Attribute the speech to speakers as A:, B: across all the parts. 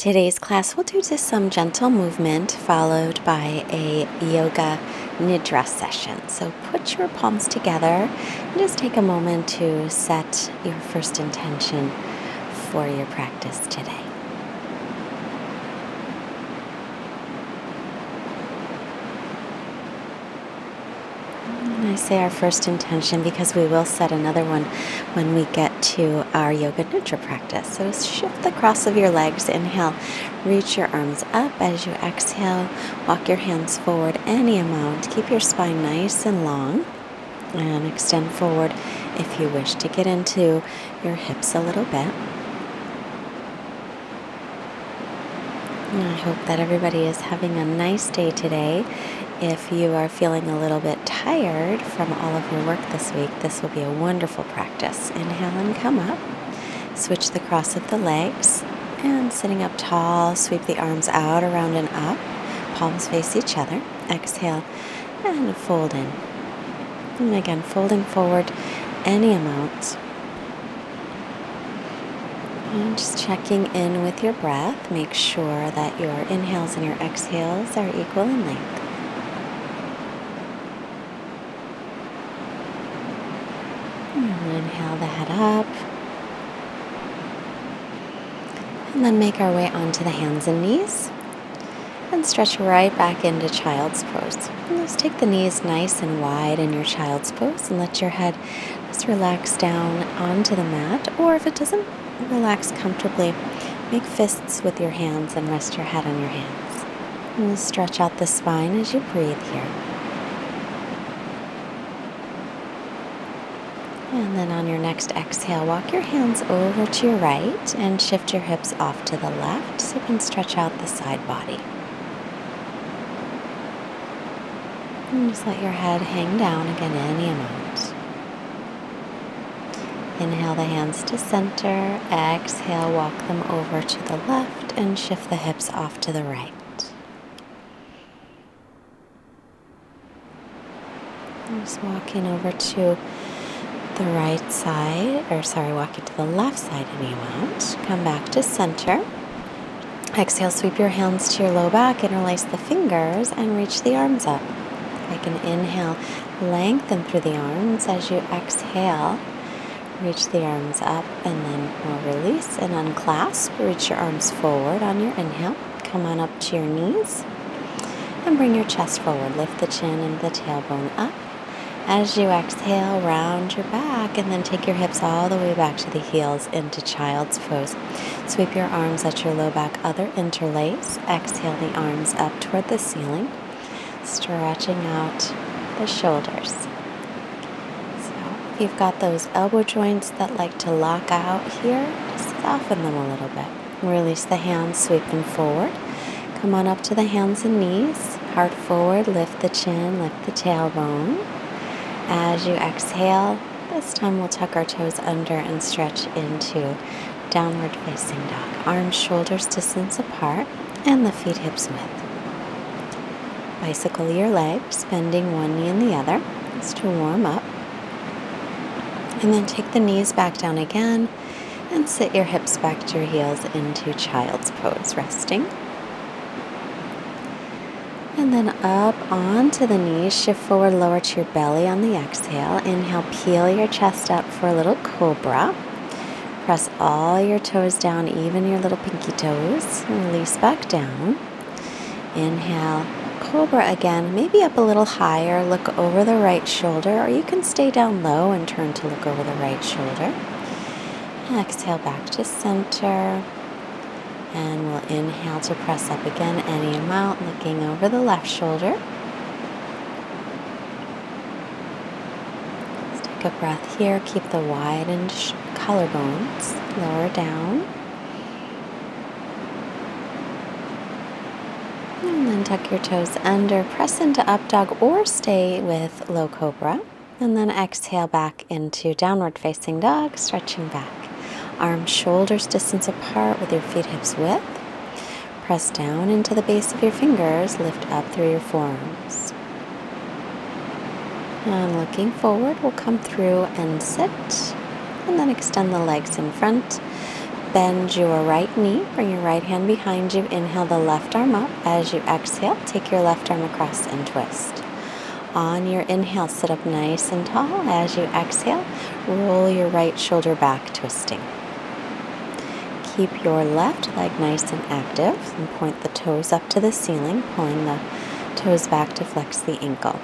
A: Today's class will do just some gentle movement followed by a yoga Nidra session. So put your palms together and just take a moment to set your first intention for your practice today. And I say our first intention because we will set another one when we get to our Yoga Nidra practice. So shift the cross of your legs. Inhale, reach your arms up. As you exhale, walk your hands forward any amount. Keep your spine nice and long and extend forward if you wish to get into your hips a little bit. And I hope that everybody is having a nice day today. If you are feeling a little bit tired from all of your work this week, this will be a wonderful practice. Inhale and come up. Switch the cross of the legs. And sitting up tall, sweep the arms out, around and up. Palms face each other. Exhale and fold in. And again, folding forward any amount. And just checking in with your breath. Make sure that your inhales and your exhales are equal in length. And inhale the head up. And then make our way onto the hands and knees. And stretch right back into child's pose. And just take the knees nice and wide in your child's pose and let your head just relax down onto the mat. Or if it doesn't relax comfortably, make fists with your hands and rest your head on your hands. And stretch out the spine as you breathe here. And then on your next exhale, walk your hands over to your right and shift your hips off to the left so you can stretch out the side body. And just let your head hang down again any amount. Inhale the hands to center. Exhale, walk them over to the left and shift the hips off to the right. And just walking over to the right side, walking to the left side any amount. Come back to center. Exhale, sweep your hands to your low back, interlace the fingers, and reach the arms up. Take an inhale, lengthen through the arms. As you exhale, reach the arms up, and then we'll release and unclasp. Reach your arms forward on your inhale. Come on up to your knees, and bring your chest forward. Lift the chin and the tailbone up. As you exhale, round your back and then take your hips all the way back to the heels into child's pose. Sweep your arms at your low back, other interlace. Exhale the arms up toward the ceiling, stretching out the shoulders. So if you've got those elbow joints that like to lock out here, just soften them a little bit. Release the hands, sweep them forward. Come on up to the hands and knees. Heart forward, lift the chin, lift the tailbone. As you exhale, this time we'll tuck our toes under and stretch into downward facing dog. Arms, shoulders distance apart and the feet hips width. Bicycle your legs, bending one knee and the other just to warm up. And then take the knees back down again and sit your hips back to your heels into child's pose, resting. And then up onto the knees, shift forward, lower to your belly on the exhale. Inhale, peel your chest up for a little cobra. Press all your toes down, even your little pinky toes. Release back down. Inhale, cobra again, maybe up a little higher. Look over the right shoulder, or you can stay down low and turn to look over the right shoulder. Exhale back to center. And we'll inhale to press up again any amount, looking over the left shoulder. Let's take a breath here. Keep the widened collarbones. Lower down. And then tuck your toes under. Press into up dog or stay with low cobra. And then exhale back into downward facing dog, stretching back. Arms, shoulders distance apart with your feet hips width. Press down into the base of your fingers. Lift up through your forearms. And looking forward, we'll come through and sit. And then extend the legs in front. bend your right knee, bring your right hand behind you, inhale the left arm up. As you exhale, take your left arm across and twist. On your inhale, sit up nice and tall. As you exhale, roll your right shoulder back, twisting. Keep your left leg nice and active and point the toes up to the ceiling, pulling the toes back to flex the ankle.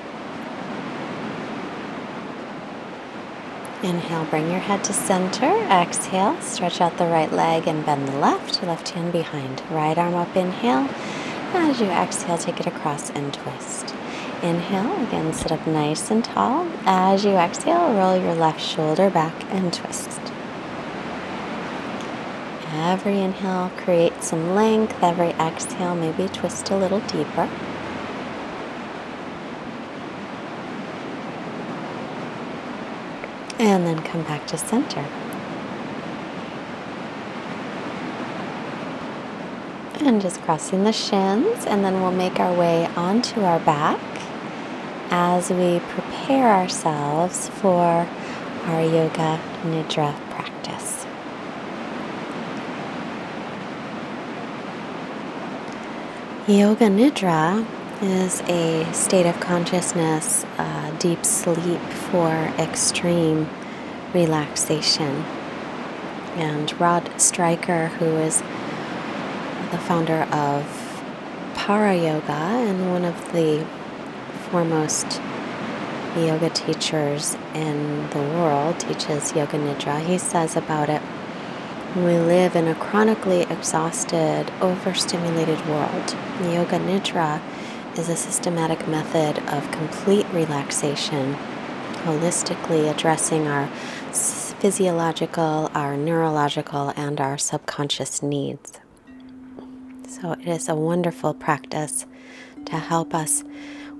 A: Inhale, bring your head to center. Exhale, stretch out the right leg and bend the left hand behind. Right arm up, inhale. As you exhale, take it across and twist. Inhale, again, sit up nice and tall. As you exhale, roll your left shoulder back and twist. Every inhale, create some length. Every exhale, maybe twist a little deeper. And then come back to center. And just crossing the shins, and then we'll make our way onto our back as we prepare ourselves for our Yoga Nidra practice. Yoga Nidra is a state of consciousness, deep sleep for extreme relaxation. And Rod Stryker, who is the founder of Para Yoga and one of the foremost yoga teachers in the world, teaches Yoga Nidra. He says about it, we live in a chronically exhausted, overstimulated world. Yoga Nidra is a systematic method of complete relaxation, holistically addressing our physiological, our neurological, and our subconscious needs. So it is a wonderful practice to help us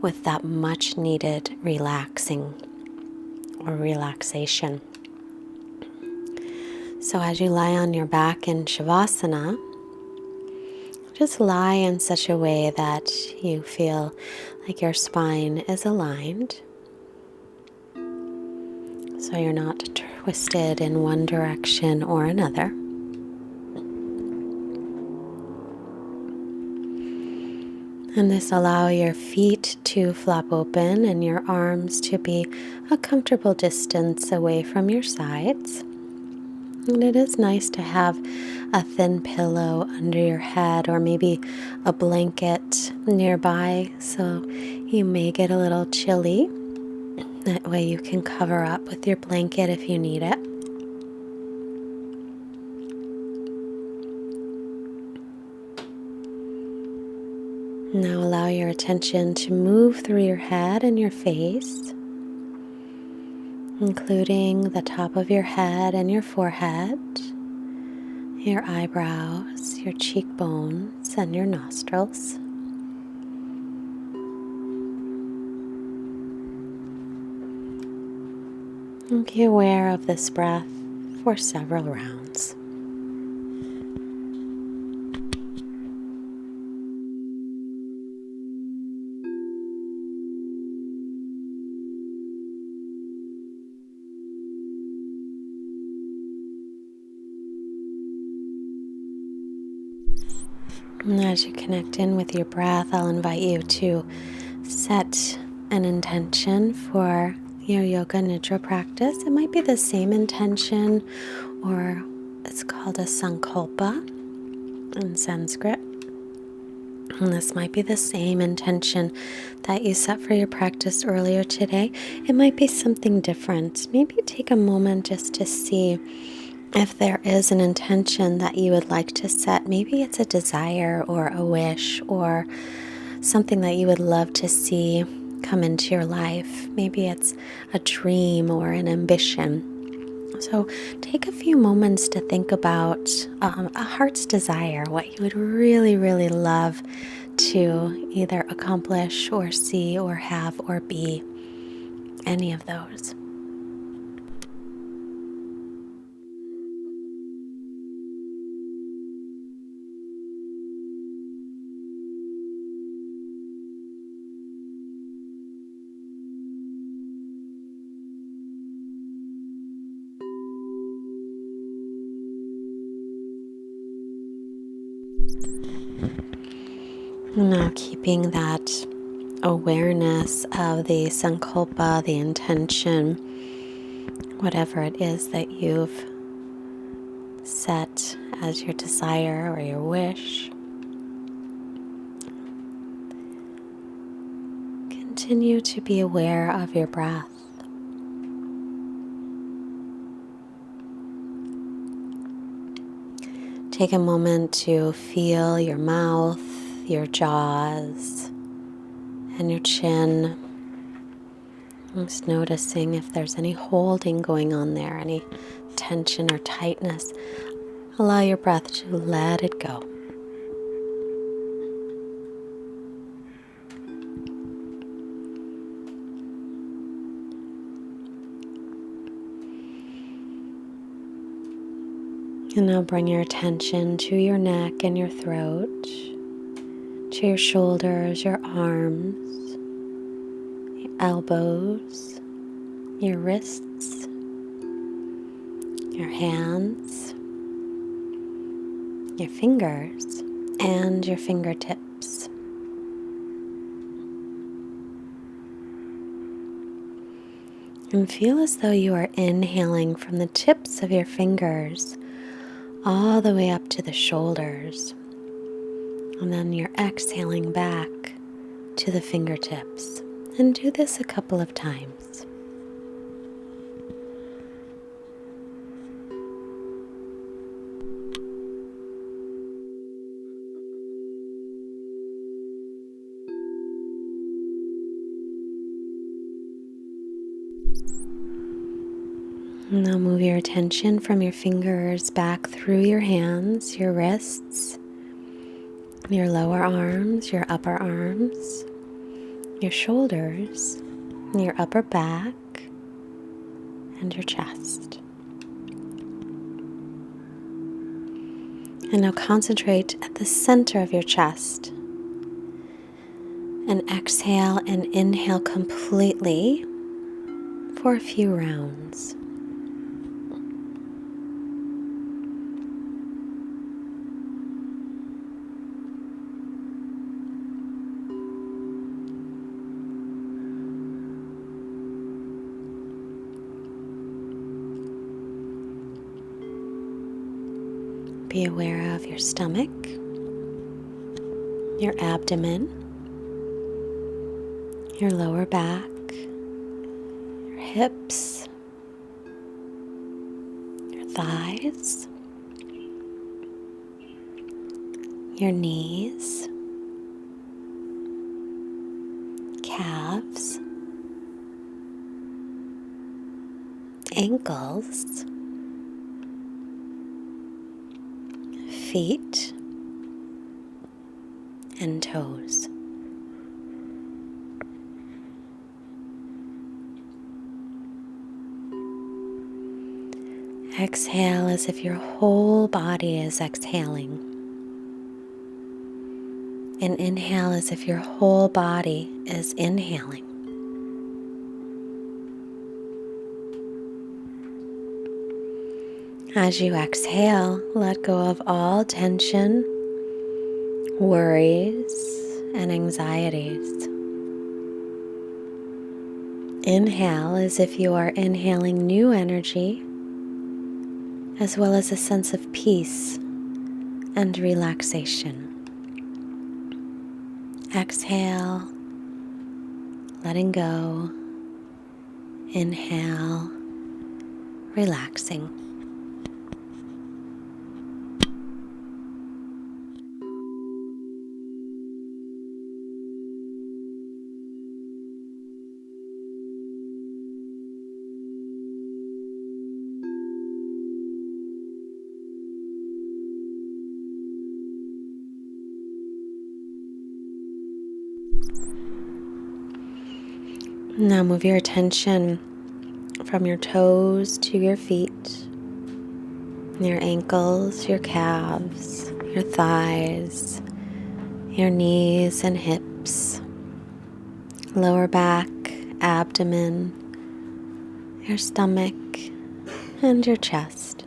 A: with that much needed relaxation. So as you lie on your back in Shavasana, just lie in such a way that you feel like your spine is aligned. So you're not twisted in one direction or another. And this allow your feet to flop open and your arms to be a comfortable distance away from your sides. And it is nice to have a thin pillow under your head or maybe a blanket nearby, so you may get a little chilly. That way you can cover up with your blanket if you need it. Now allow your attention to move through your head and your face, including the top of your head and your forehead, your eyebrows, your cheekbones, and your nostrils. And be aware of this breath for several rounds. And as you connect in with your breath, I'll invite you to set an intention for your Yoga Nidra practice. It might be the same intention, or it's called a sankalpa in Sanskrit. And this might be the same intention that you set for your practice earlier today. It might be something different. Maybe take a moment just to see if there is an intention that you would like to set. Maybe it's a desire or a wish or something that you would love to see come into your life. Maybe it's a dream or an ambition. So take a few moments to think about a heart's desire, what you would really, really love to either accomplish or see or have or be, any of those. Now keeping that awareness of the sankalpa, the intention, whatever it is that you've set as your desire or your wish. Continue to be aware of your breath. Take a moment to feel your mouth, your jaws, and your chin. Just noticing if there's any holding going on there, any tension or tightness. Allow your breath to let it go. And now bring your attention to your neck and your throat, to your shoulders, your arms, your elbows, your wrists, your hands, your fingers, and your fingertips. And feel as though you are inhaling from the tips of your fingers all the way up to the shoulders. And then you're exhaling back to the fingertips. And do this a couple of times. Now move your attention from your fingers back through your hands, your wrists, your lower arms, your upper arms, your shoulders, your upper back, and your chest. And now concentrate at the center of your chest. And exhale and inhale completely for a few rounds. Be aware of your stomach, your abdomen, your lower back, your hips, your thighs, your knees, calves, ankles, feet, and toes. Exhale as if your whole body is exhaling. And inhale as if your whole body is inhaling. As you exhale, let go of all tension, worries, and anxieties. Inhale as if you are inhaling new energy, as well as a sense of peace and relaxation. Exhale, letting go. Inhale, relaxing. Now move your attention from your toes to your feet, your ankles, your calves, your thighs, your knees and hips, lower back, abdomen, your stomach, and your chest.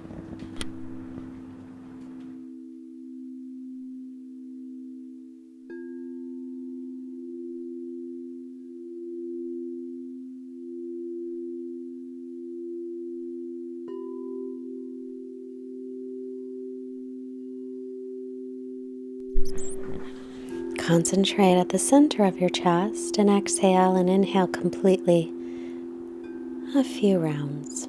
A: Concentrate at the center of your chest and exhale and inhale completely a few rounds.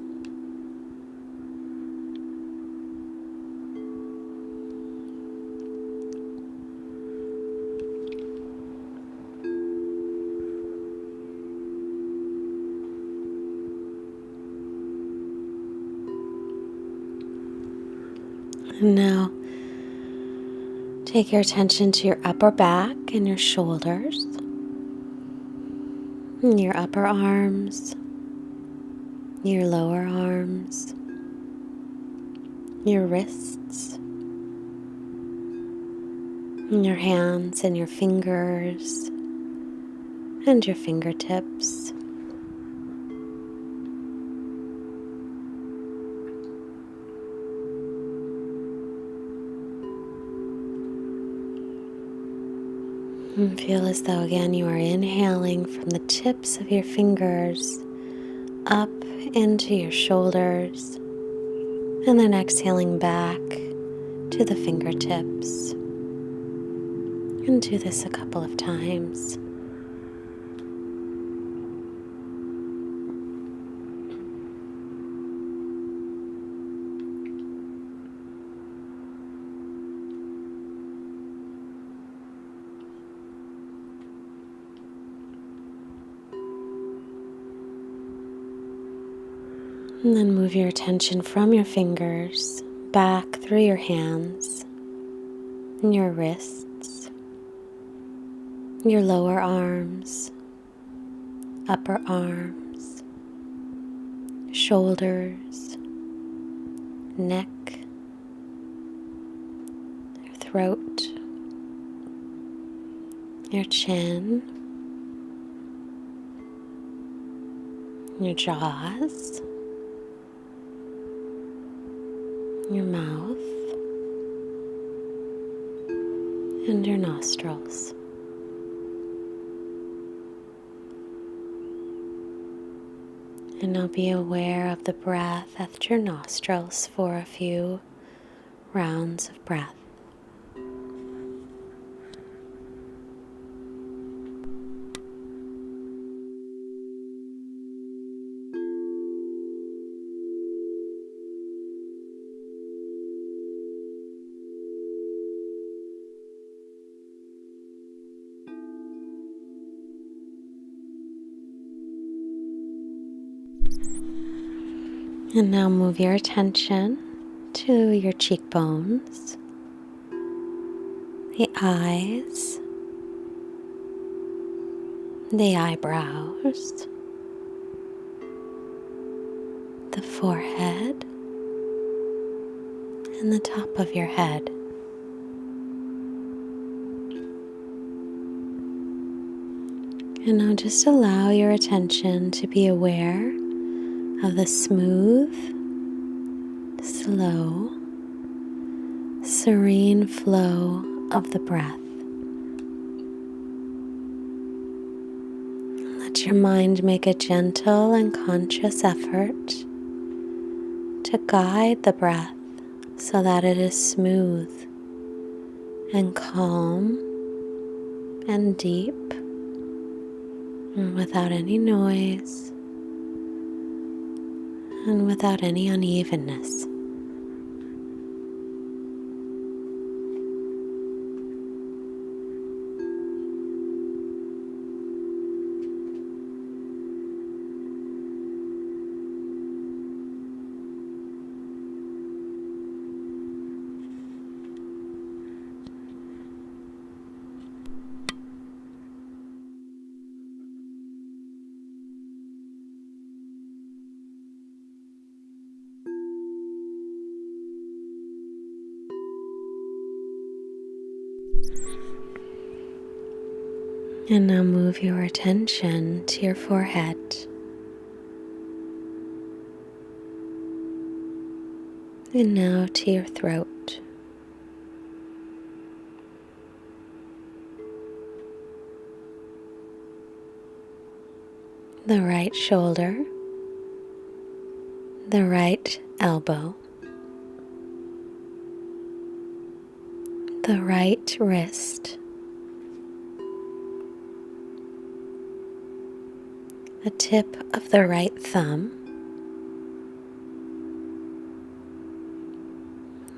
A: And now take your attention to your upper back and your shoulders, and your upper arms, your lower arms, your wrists, and your hands and your fingers and your fingertips. And feel as though again you are inhaling from the tips of your fingers up into your shoulders, and then exhaling back to the fingertips. And do this a couple of times. And then move your attention from your fingers back through your hands and your wrists, your lower arms, upper arms, shoulders, neck, your throat, your chin, your jaws, your mouth, and your nostrils. And now be aware of the breath at your nostrils for a few rounds of breath. And now move your attention to your cheekbones, the eyes, the eyebrows, the forehead, and the top of your head. And now just allow your attention to be aware of the smooth, slow, serene flow of the breath. Let your mind make a gentle and conscious effort to guide the breath so that it is smooth and calm and deep and without any noise and without any unevenness. And now move your attention to your forehead. And now to your throat. The right shoulder, the right elbow, the right wrist, the tip of the right thumb,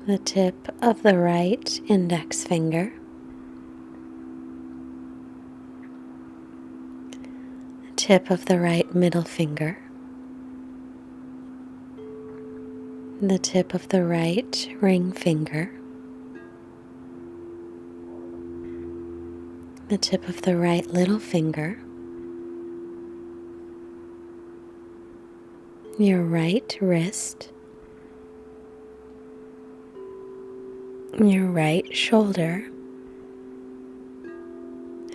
A: the tip of the right index finger, the tip of the right middle finger, the tip of the right ring finger, the tip of the right little finger, your right wrist, your right shoulder,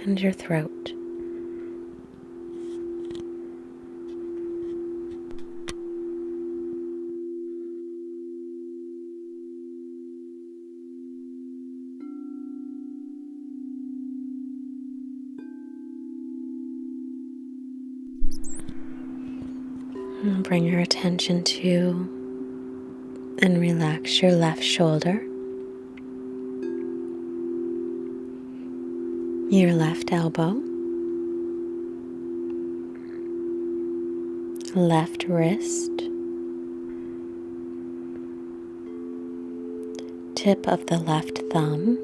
A: and your throat. And bring your attention to and relax your left shoulder, your left elbow, left wrist, tip of the left thumb,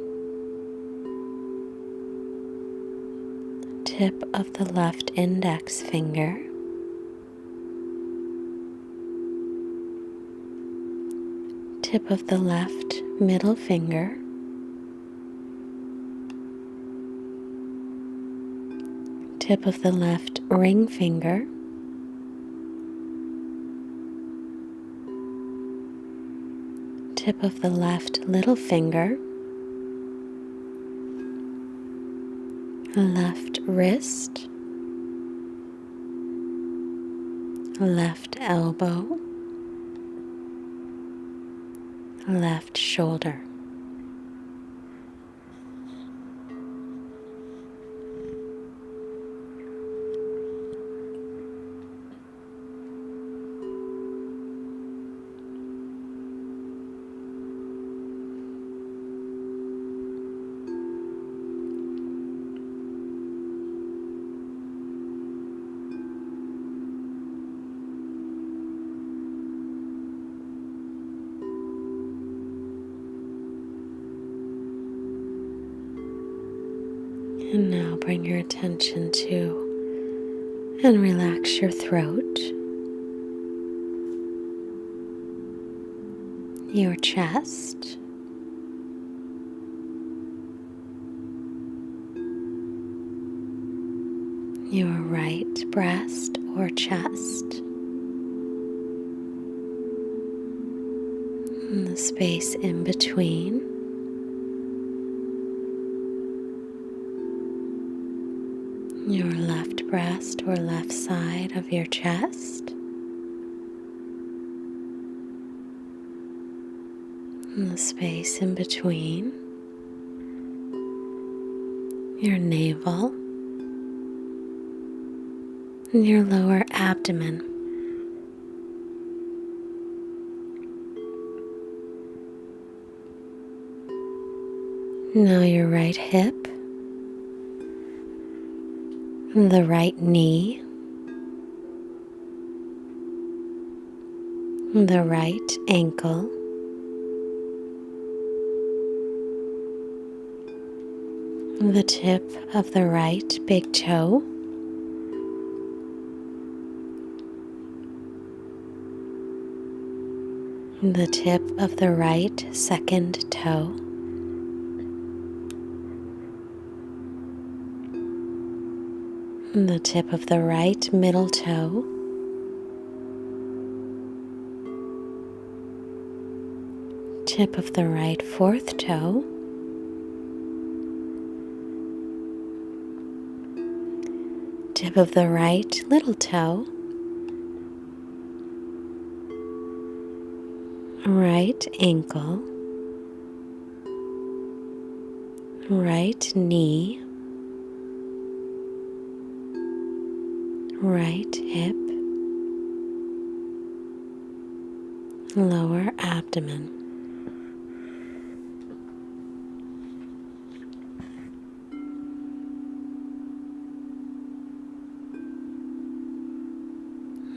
A: tip of the left index finger, tip of the left middle finger, tip of the left ring finger, tip of the left little finger, left wrist, left elbow, left shoulder. And now bring your attention to and relax your throat, your chest, your right breast or chest, and the space in between. Your left breast or left side of your chest, and the space in between. Your navel and your lower abdomen. Now your right hip, the right knee, the right ankle, the tip of the right big toe, the tip of the right second toe, the tip of the right middle toe, tip of the right fourth toe, tip of the right little toe, right ankle, right knee, right hip, lower abdomen.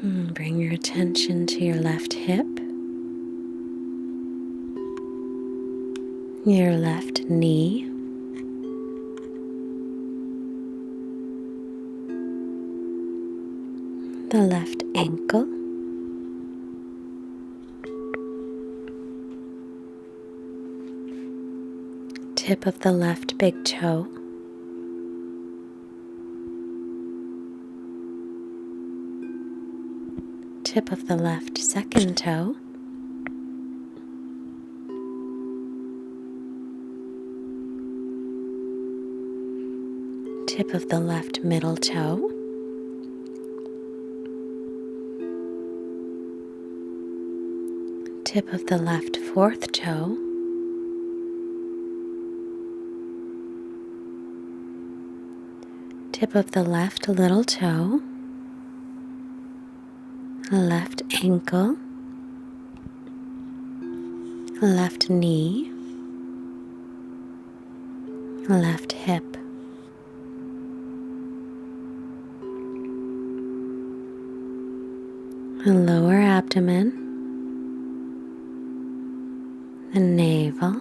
A: Bring your attention to your left hip, your left knee, the left ankle, tip of the left big toe, tip of the left second toe, tip of the left middle toe, tip of the left fourth toe, tip of the left little toe, left ankle, left knee, left hip. The lower abdomen, the navel,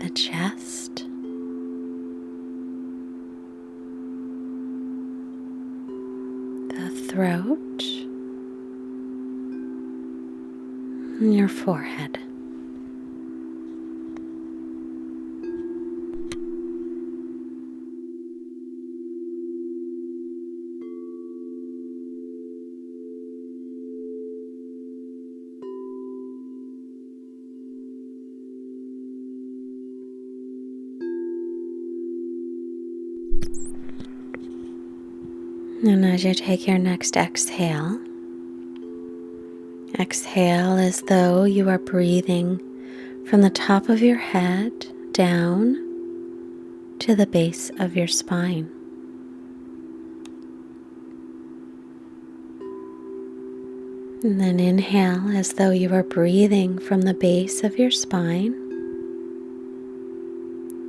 A: the chest, the throat, and your forehead. And as you take your next exhale, exhale as though you are breathing from the top of your head down to the base of your spine. And then inhale as though you are breathing from the base of your spine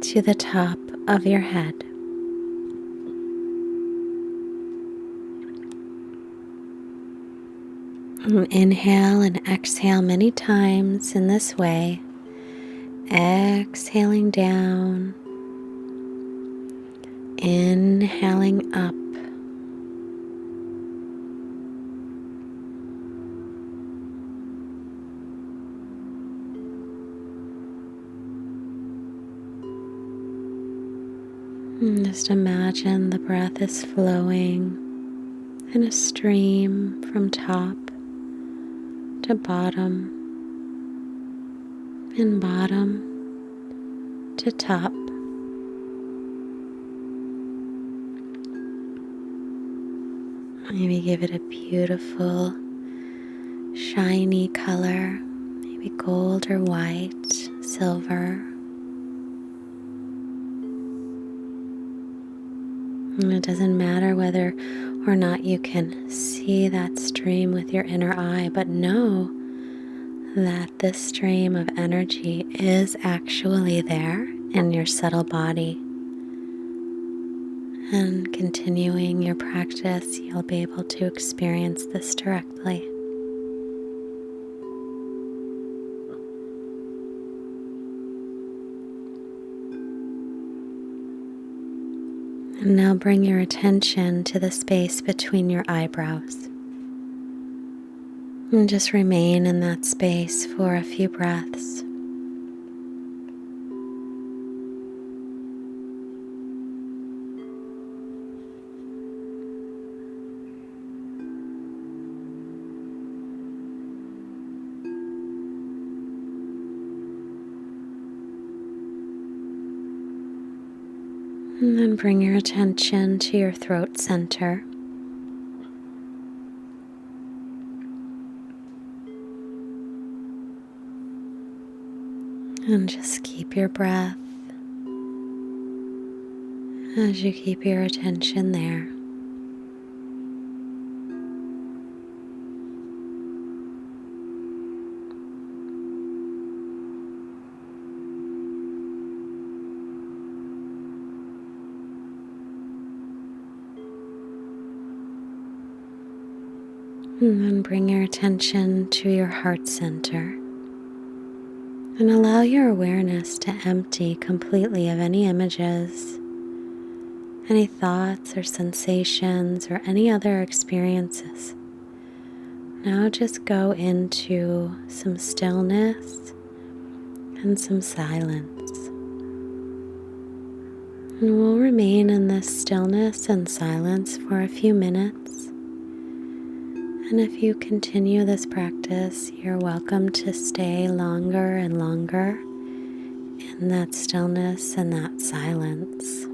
A: to the top of your head. And inhale and exhale many times in this way, exhaling down, inhaling up. And just imagine the breath is flowing in a stream from top to bottom and bottom to top. Maybe give it a beautiful shiny color, maybe gold or white, silver. And it doesn't matter whether or not you can see that stream with your inner eye, but know that this stream of energy is actually there in your subtle body. And continuing your practice, you'll be able to experience this directly. And now bring your attention to the space between your eyebrows. And just remain in that space for a few breaths. And then bring your attention to your throat center. And just keep your breath as you keep your attention there. And then bring your attention to your heart center and allow your awareness to empty completely of any images, any thoughts or sensations or any other experiences. Now just go into some stillness and some silence. And we'll remain in this stillness and silence for a few minutes. And if you continue this practice, you're welcome to stay longer and longer in that stillness and that silence.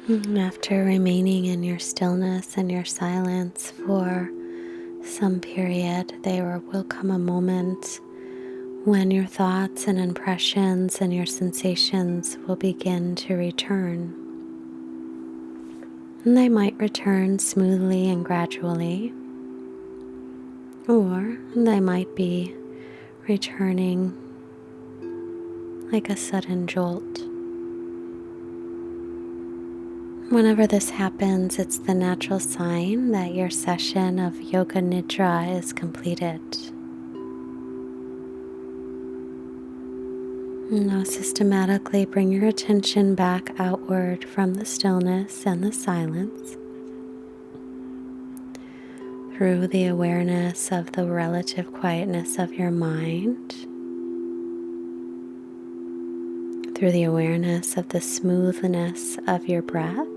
A: And after remaining in your stillness and your silence for some period, there will come a moment when your thoughts and impressions and your sensations will begin to return. And they might return smoothly and gradually, or they might be returning like a sudden jolt. Whenever this happens, it's the natural sign that your session of Yoga Nidra is completed. Now systematically bring your attention back outward from the stillness and the silence through the awareness of the relative quietness of your mind, through the awareness of the smoothness of your breath,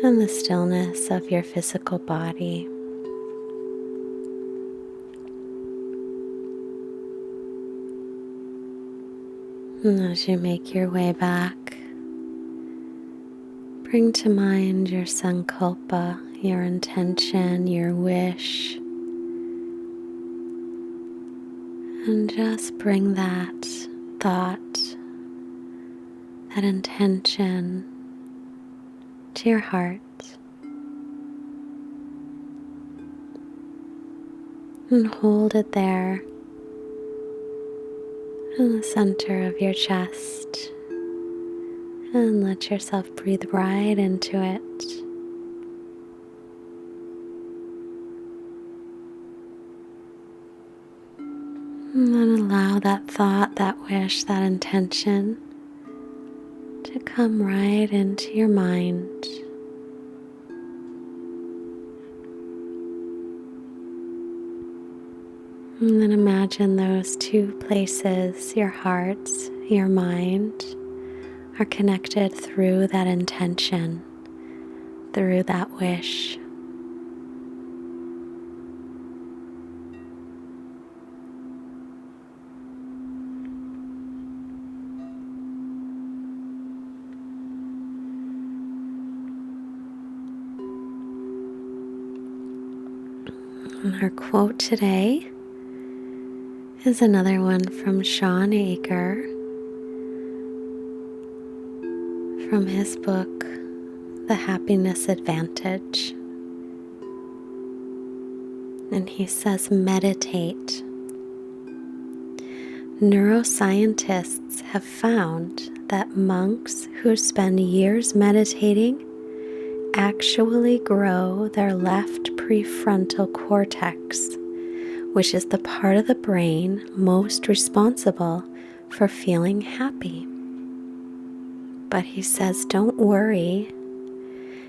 A: and the stillness of your physical body. And as you make your way back, bring to mind your sankalpa, your intention, your wish, and just bring that thought, that intention into your heart and hold it there in the center of your chest, and let yourself breathe right into it. And then allow that thought, that wish, that intention to come right into your mind. And then imagine those two places, your heart, your mind, are connected through that intention, through that wish. And our quote today is another one from Sean Aker from his book, The Happiness Advantage. And he says, meditate. Neuroscientists have found that monks who spend years meditating actually grow their left prefrontal cortex, which is the part of the brain most responsible for feeling happy. But he says, don't worry.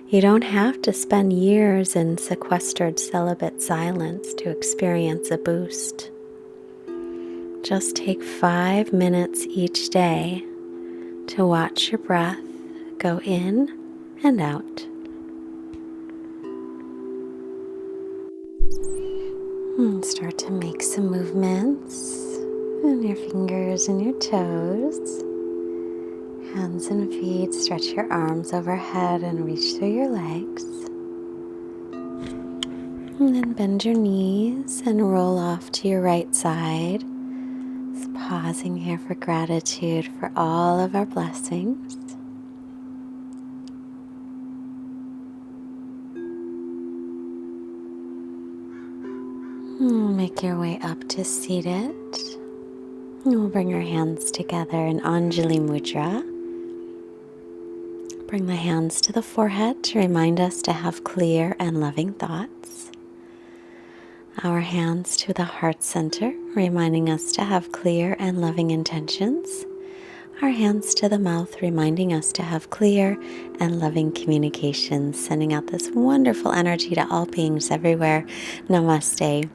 A: You don't have to spend years in sequestered celibate silence to experience a boost. Just take 5 minutes each day to watch your breath go in and out. And start to make some movements in your fingers and your toes. Hands and feet, stretch your arms overhead and reach through your legs. And then bend your knees and roll off to your right side. Just pausing here for gratitude for all of our blessings. Make your way up to seated. And we'll bring our hands together in Anjali Mudra. Bring the hands to the forehead to remind us to have clear and loving thoughts. Our hands to the heart center, reminding us to have clear and loving intentions. Our hands to the mouth, reminding us to have clear and loving communications, sending out this wonderful energy to all beings everywhere. Namaste.